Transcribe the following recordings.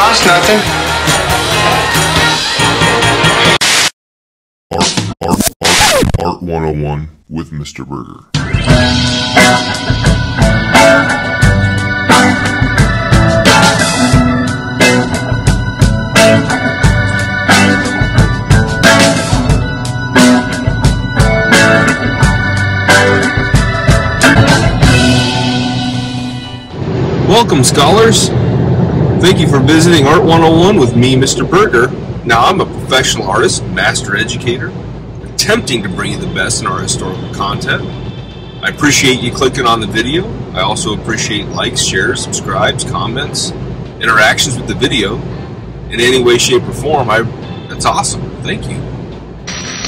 it's nothing. Art 101 with Mr. Burgher. Welcome, scholars. Thank you for visiting Art 101 with me, Mr. Burgher. Now, I'm a professional artist, master educator, attempting to bring you the best in our historical content. I appreciate you clicking on the video. I also appreciate likes, shares, subscribes, comments, interactions with the video in any way, shape, or form. That's awesome. Thank you.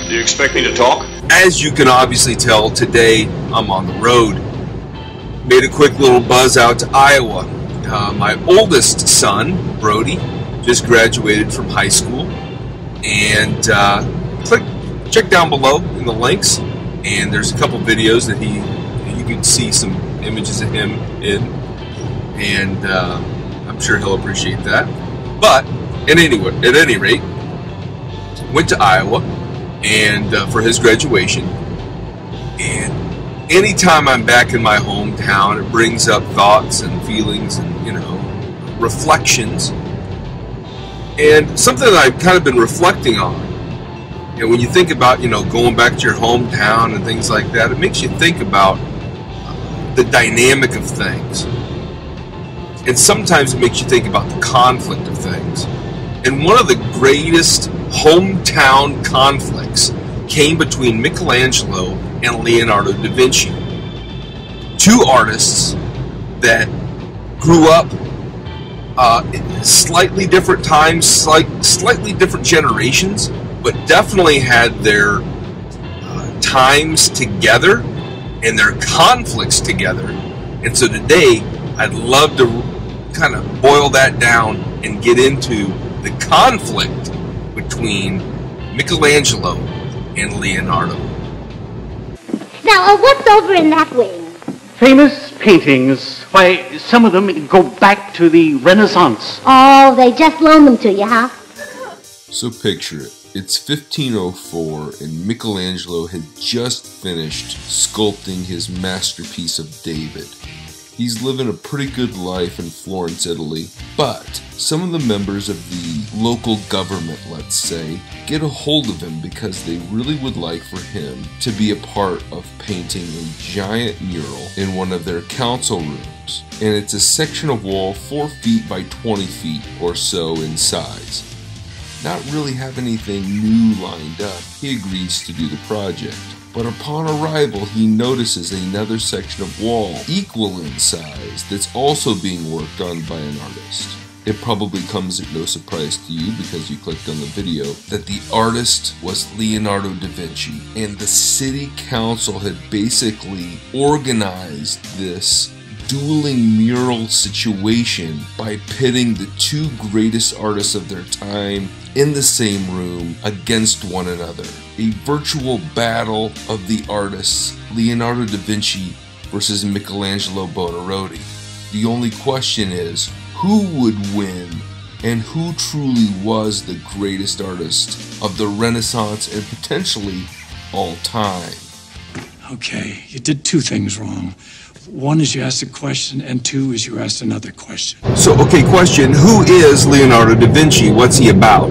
Do you expect me to talk? As you can obviously tell, today I'm on the road. Made a quick little buzz out to Iowa. My oldest son, Brody, just graduated from high school, and check down below in the links, and there's a couple videos that you can see some images of him in, and I'm sure he'll appreciate that. But at any rate, went to Iowa and for his graduation, and anytime I'm back in my hometown, it brings up thoughts and feelings and, reflections. And something that I've kind of been reflecting on, when you think about, going back to your hometown and things like that, it makes you think about the dynamic of things. And sometimes it makes you think about the conflict of things. And one of the greatest hometown conflicts came between Michelangelo and Leonardo da Vinci. Two artists that grew up slightly different times, slightly different generations, but definitely had their times together and their conflicts together. And so today, I'd love to kind of boil that down and get into the conflict between Michelangelo and Leonardo. Now, what's over in that wing? Famous paintings. Why, some of them go back to the Renaissance. Oh, they just loaned them to you, huh? So picture it. It's 1504 and Michelangelo had just finished sculpting his masterpiece of David. He's living a pretty good life in Florence, Italy, but some of the members of the local government, let's say, get a hold of him because they really would like for him to be a part of painting a giant mural in one of their council rooms. And it's a section of wall 4 feet by 20 feet or so in size. Not really have anything new lined up, he agrees to do the project. But upon arrival, he notices another section of wall equal in size that's also being worked on by an artist. It probably comes at no surprise to you because you clicked on the video that the artist was Leonardo da Vinci, and the city council had basically organized this dueling mural situation by pitting the two greatest artists of their time in the same room against one another. A virtual battle of the artists, Leonardo da Vinci versus Michelangelo Buonarroti. The only question is, who would win and who truly was the greatest artist of the Renaissance and potentially all time? Okay, you did two things wrong. One is you asked a question, and two is you asked another question. So, okay, question. Who is Leonardo da Vinci? What's he about?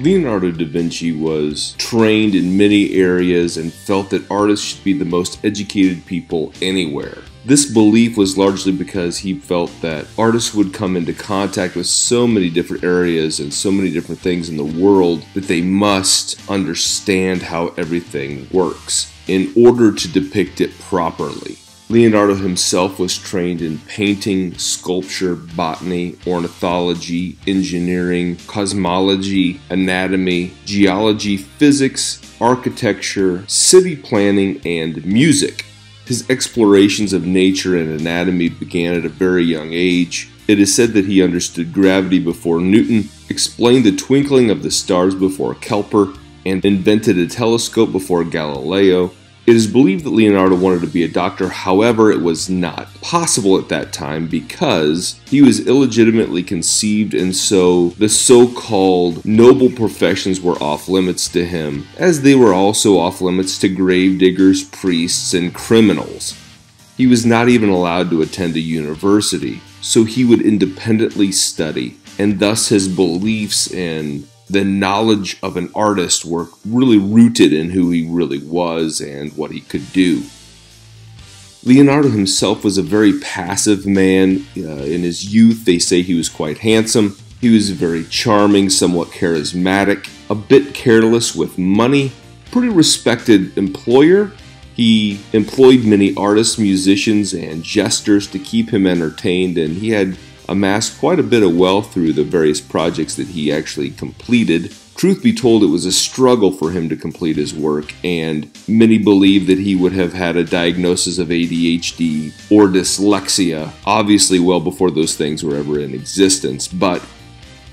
Leonardo da Vinci was trained in many areas and felt that artists should be the most educated people anywhere. This belief was largely because he felt that artists would come into contact with so many different areas and so many different things in the world that they must understand how everything works in order to depict it properly. Leonardo himself was trained in painting, sculpture, botany, ornithology, engineering, cosmology, anatomy, geology, physics, architecture, city planning, and music. His explorations of nature and anatomy began at a very young age. It is said that he understood gravity before Newton, explained the twinkling of the stars before Kepler, and invented a telescope before Galileo, It is believed that Leonardo wanted to be a doctor, however, it was not possible at that time because he was illegitimately conceived, and so the so-called noble professions were off limits to him, as they were also off limits to gravediggers, priests, and criminals. He was not even allowed to attend a university, so he would independently study, and thus his beliefs and the knowledge of an artist were really rooted in who he really was and what he could do. Leonardo himself was a very passive man. In his youth, they say he was quite handsome. He was very charming, somewhat charismatic, a bit careless with money, pretty respected employer. He employed many artists, musicians, and jesters to keep him entertained, and he had amassed quite a bit of wealth through the various projects that he actually completed. Truth be told, it was a struggle for him to complete his work, and many believe that he would have had a diagnosis of ADHD or dyslexia, obviously well before those things were ever in existence, but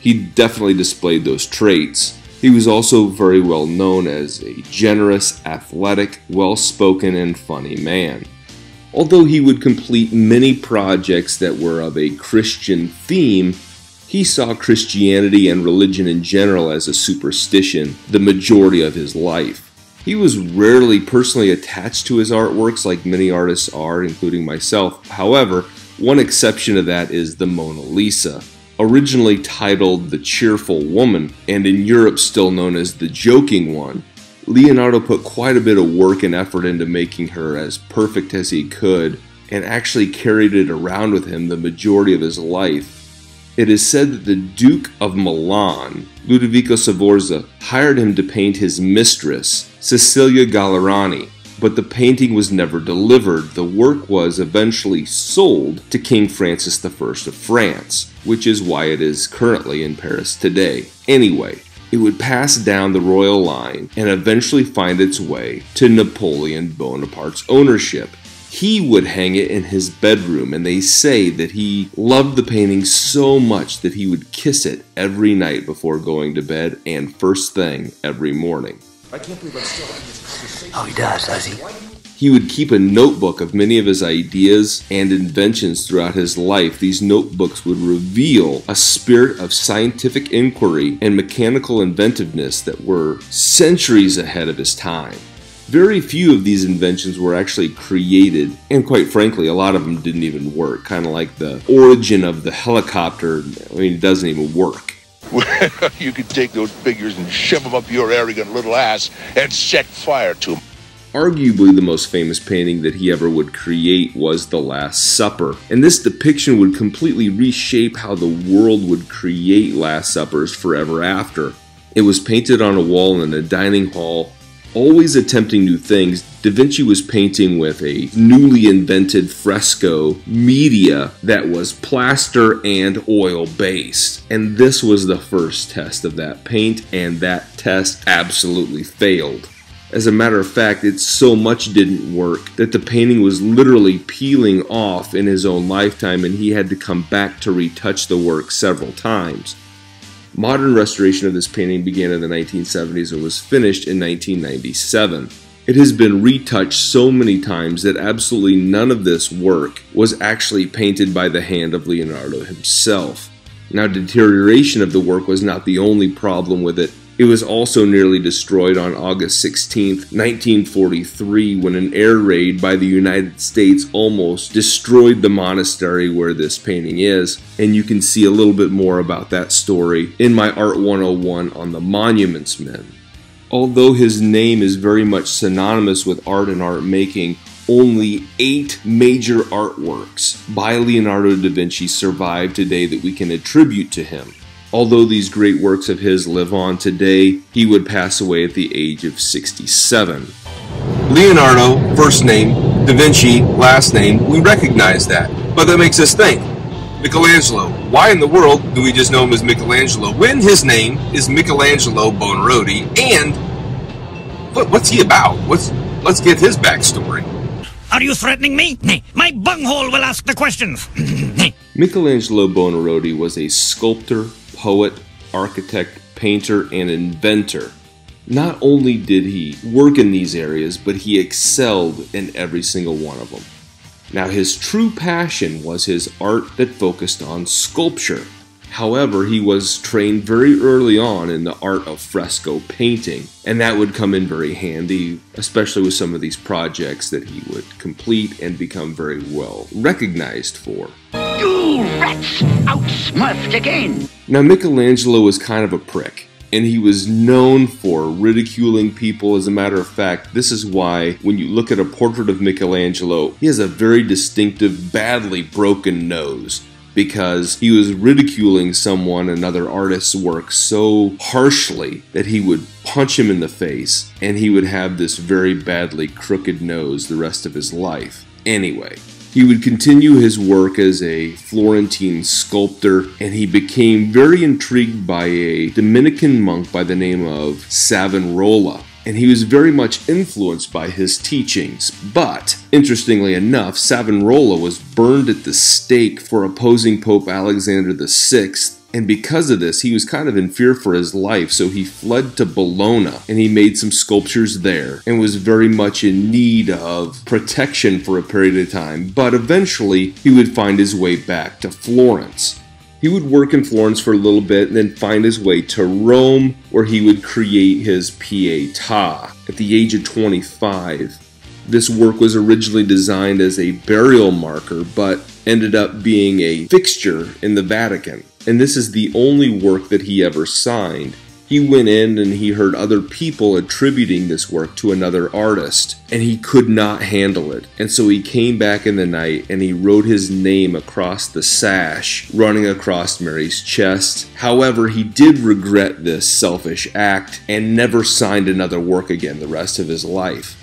he definitely displayed those traits. He was also very well known as a generous, athletic, well-spoken, and funny man. Although he would complete many projects that were of a Christian theme, he saw Christianity and religion in general as a superstition the majority of his life. He was rarely personally attached to his artworks like many artists are, including myself. However, one exception to that is the Mona Lisa. Originally titled The Cheerful Woman, and in Europe still known as The Joking One, Leonardo put quite a bit of work and effort into making her as perfect as he could, and actually carried it around with him the majority of his life. It is said that the Duke of Milan, Ludovico Sforza, hired him to paint his mistress, Cecilia Gallerani, but the painting was never delivered. The work was eventually sold to King Francis I of France, which is why it is currently in Paris today. Anyway, it would pass down the royal line and eventually find its way to Napoleon Bonaparte's ownership. He would hang it in his bedroom, and they say that he loved the painting so much that he would kiss it every night before going to bed and first thing every morning. I can't believe I'm still. Oh, he does he? He would keep a notebook of many of his ideas and inventions throughout his life. These notebooks would reveal a spirit of scientific inquiry and mechanical inventiveness that were centuries ahead of his time. Very few of these inventions were actually created, and quite frankly, a lot of them didn't even work. Kind of like the origin of the helicopter, I mean, it doesn't even work. Well, you could take those figures and shove them up your arrogant little ass and set fire to them. Arguably the most famous painting that he ever would create was The Last Supper, and this depiction would completely reshape how the world would create Last Suppers forever after. It was painted on a wall in a dining hall. Always attempting new things, Da Vinci was painting with a newly invented fresco media that was plaster and oil based. And this was the first test of that paint, and that test absolutely failed. As a matter of fact, it so much didn't work that the painting was literally peeling off in his own lifetime, and he had to come back to retouch the work several times. Modern restoration of this painting began in the 1970s and was finished in 1997. It has been retouched so many times that absolutely none of this work was actually painted by the hand of Leonardo himself. Now, deterioration of the work was not the only problem with it. It was also nearly destroyed on August 16, 1943, when an air raid by the United States almost destroyed the monastery where this painting is, and you can see a little bit more about that story in my Art 101 on the Monuments Men. Although his name is very much synonymous with art and art making, only 8 major artworks by Leonardo da Vinci survive today that we can attribute to him. Although these great works of his live on today, he would pass away at the age of 67. Leonardo, first name, Da Vinci, last name, we recognize that. But that makes us think. Michelangelo, why in the world do we just know him as Michelangelo when his name is Michelangelo Buonarroti? And what's he about? Let's get his backstory. Are you threatening me? My bunghole will ask the questions. Michelangelo Buonarroti was a sculptor, poet, architect, painter, and inventor. Not only did he work in these areas, but he excelled in every single one of them. Now, his true passion was his art that focused on sculpture. However, he was trained very early on in the art of fresco painting, and that would come in very handy, especially with some of these projects that he would complete and become very well recognized for. You rats! Outsmurfed again! Now, Michelangelo was kind of a prick, and he was known for ridiculing people. As a matter of fact, this is why when you look at a portrait of Michelangelo, he has a very distinctive, badly broken nose, because he was ridiculing someone, another artist's work, so harshly that he would punch him in the face, and he would have this very badly crooked nose the rest of his life. Anyway, he would continue his work as a Florentine sculptor, and he became very intrigued by a Dominican monk by the name of Savonarola. And he was very much influenced by his teachings. But, interestingly enough, Savonarola was burned at the stake for opposing Pope Alexander VI, and because of this, he was kind of in fear for his life, so he fled to Bologna, and he made some sculptures there, and was very much in need of protection for a period of time. But eventually, he would find his way back to Florence. He would work in Florence for a little bit and then find his way to Rome, where he would create his Pietà at the age of 25. This work was originally designed as a burial marker, but ended up being a fixture in the Vatican. And this is the only work that he ever signed. He went in and he heard other people attributing this work to another artist, and he could not handle it. And so he came back in the night and he wrote his name across the sash, running across Mary's chest. However, he did regret this selfish act and never signed another work again the rest of his life.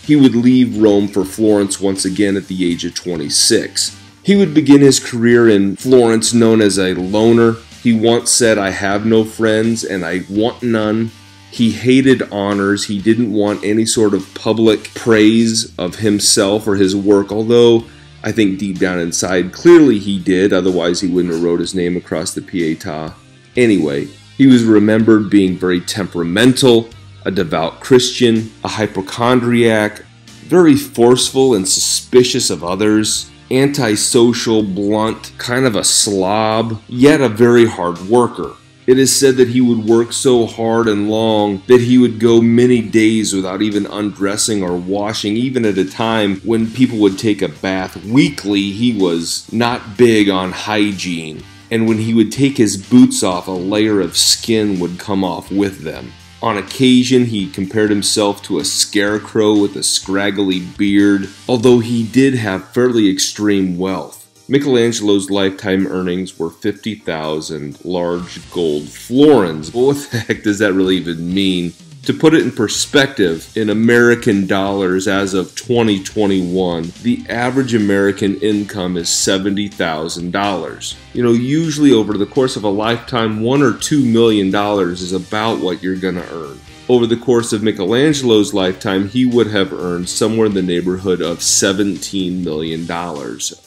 He would leave Rome for Florence once again at the age of 26. He would begin his career in Florence known as a loner. He once said, "I have no friends and I want none." He hated honors. He didn't want any sort of public praise of himself or his work, although I think deep down inside, clearly he did, otherwise he wouldn't have wrote his name across the Pietà. Anyway, he was remembered being very temperamental, a devout Christian, a hypochondriac, very forceful and suspicious of others, antisocial, blunt, kind of a slob, yet a very hard worker. It is said that he would work so hard and long that he would go many days without even undressing or washing, even at a time when people would take a bath weekly. He was not big on hygiene, and when he would take his boots off, a layer of skin would come off with them. On occasion, he compared himself to a scarecrow with a scraggly beard, although he did have fairly extreme wealth. Michelangelo's lifetime earnings were 50,000 large gold florins. Well, what the heck does that really even mean? To put it in perspective, in American dollars as of 2021, the average American income is $70,000. You know, usually over the course of a lifetime, $1 or $2 million is about what you're gonna earn. Over the course of Michelangelo's lifetime, he would have earned somewhere in the neighborhood of $17 million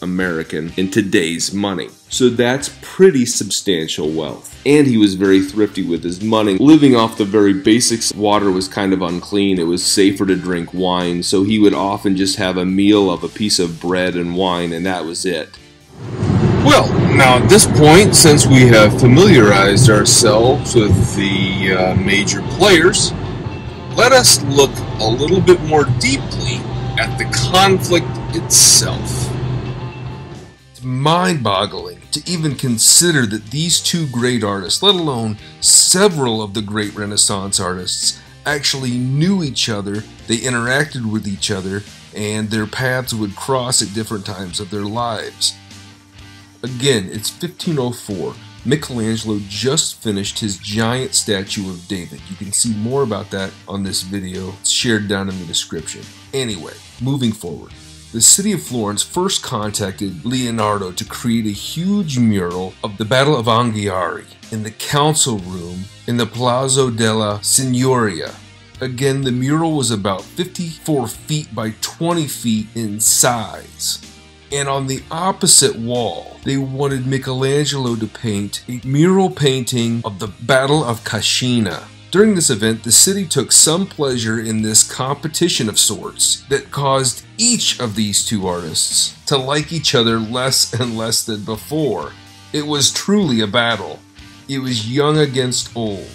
American in today's money. So that's pretty substantial wealth. And he was very thrifty with his money. Living off the very basics, water was kind of unclean. It was safer to drink wine, so he would often just have a meal of a piece of bread and wine, and that was it. Well, now at this point, since we have familiarized ourselves with the major players, let us look a little bit more deeply at the conflict itself. It's mind-boggling to even consider that these two great artists, let alone several of the great Renaissance artists, actually knew each other, they interacted with each other, and their paths would cross at different times of their lives. Again, it's 1504. Michelangelo just finished his giant statue of David. You can see more about that on this video. It's shared down in the description. Anyway, moving forward. The city of Florence first contacted Leonardo to create a huge mural of the Battle of Anghiari in the council room in the Palazzo della Signoria. Again, the mural was about 54 feet by 20 feet in size. And on the opposite wall, they wanted Michelangelo to paint a mural painting of the Battle of Cascina. During this event, the city took some pleasure in this competition of sorts that caused each of these two artists to like each other less and less than before. It was truly a battle. It was young against old,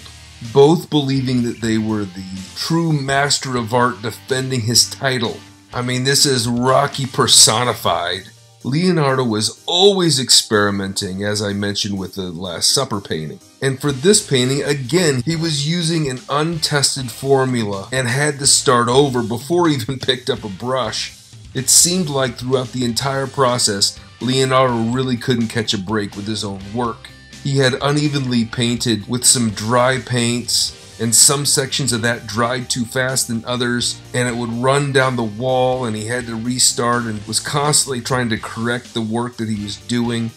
both believing that they were the true master of art defending his title. I mean, this is Rocky personified. Leonardo was always experimenting, as I mentioned with the Last Supper painting. And for this painting, again, he was using an untested formula and had to start over before he even picked up a brush. It seemed like throughout the entire process, Leonardo really couldn't catch a break with his own work. He had unevenly painted with some dry paints, and some sections of that dried too fast than others, and it would run down the wall, and he had to restart and was constantly trying to correct the work that he was doing.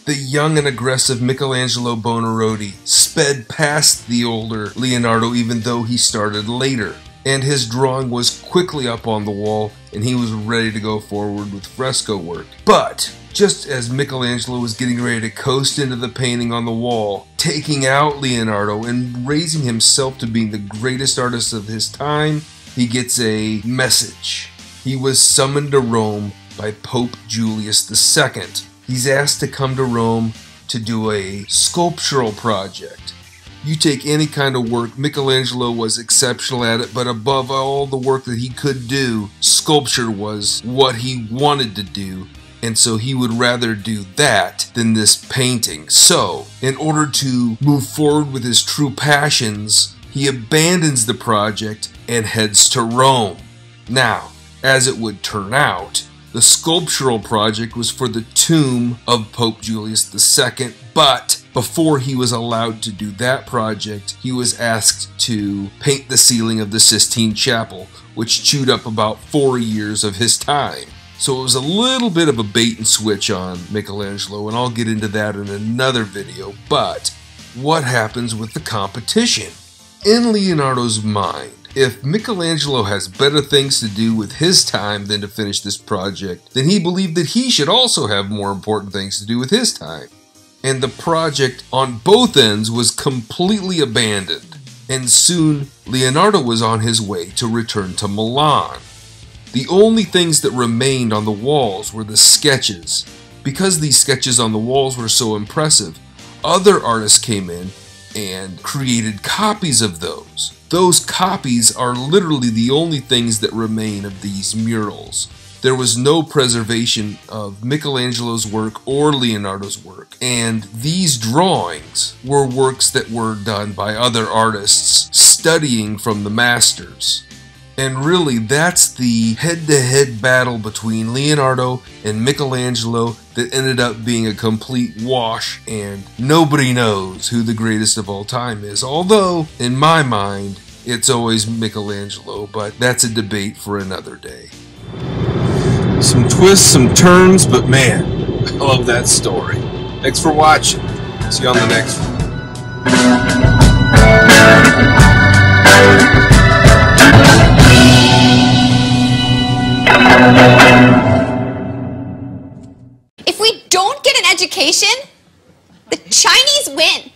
The young and aggressive Michelangelo Buonarroti sped past the older Leonardo even though he started later, and his drawing was quickly up on the wall and he was ready to go forward with fresco work. But just as Michelangelo was getting ready to coast into the painting on the wall, taking out Leonardo and raising himself to being the greatest artist of his time, he gets a message. He was summoned to Rome by Pope Julius II. He's asked to come to Rome to do a sculptural project. You take any kind of work, Michelangelo was exceptional at it, but above all the work that he could do, sculpture was what he wanted to do. And so he would rather do that than this painting. So, in order to move forward with his true passions, he abandons the project and heads to Rome. Now, as it would turn out, the sculptural project was for the tomb of Pope Julius II, but before he was allowed to do that project, he was asked to paint the ceiling of the Sistine Chapel, which chewed up about 4 years of his time. So it was a little bit of a bait and switch on Michelangelo, and I'll get into that in another video. But what happens with the competition? In Leonardo's mind, if Michelangelo has better things to do with his time than to finish this project, then he believed that he should also have more important things to do with his time. And the project on both ends was completely abandoned, and soon Leonardo was on his way to return to Milan. The only things that remained on the walls were the sketches. Because these sketches on the walls were so impressive, other artists came in and created copies of those. Those copies are literally the only things that remain of these murals. There was no preservation of Michelangelo's work or Leonardo's work, and these drawings were works that were done by other artists studying from the masters. And really, that's the head-to-head battle between Leonardo and Michelangelo that ended up being a complete wash, and nobody knows who the greatest of all time is. Although, in my mind, it's always Michelangelo, but that's a debate for another day. Some twists, some turns, but man, I love that story. Thanks for watching. See you on the next one. If we don't get an education, the Chinese win.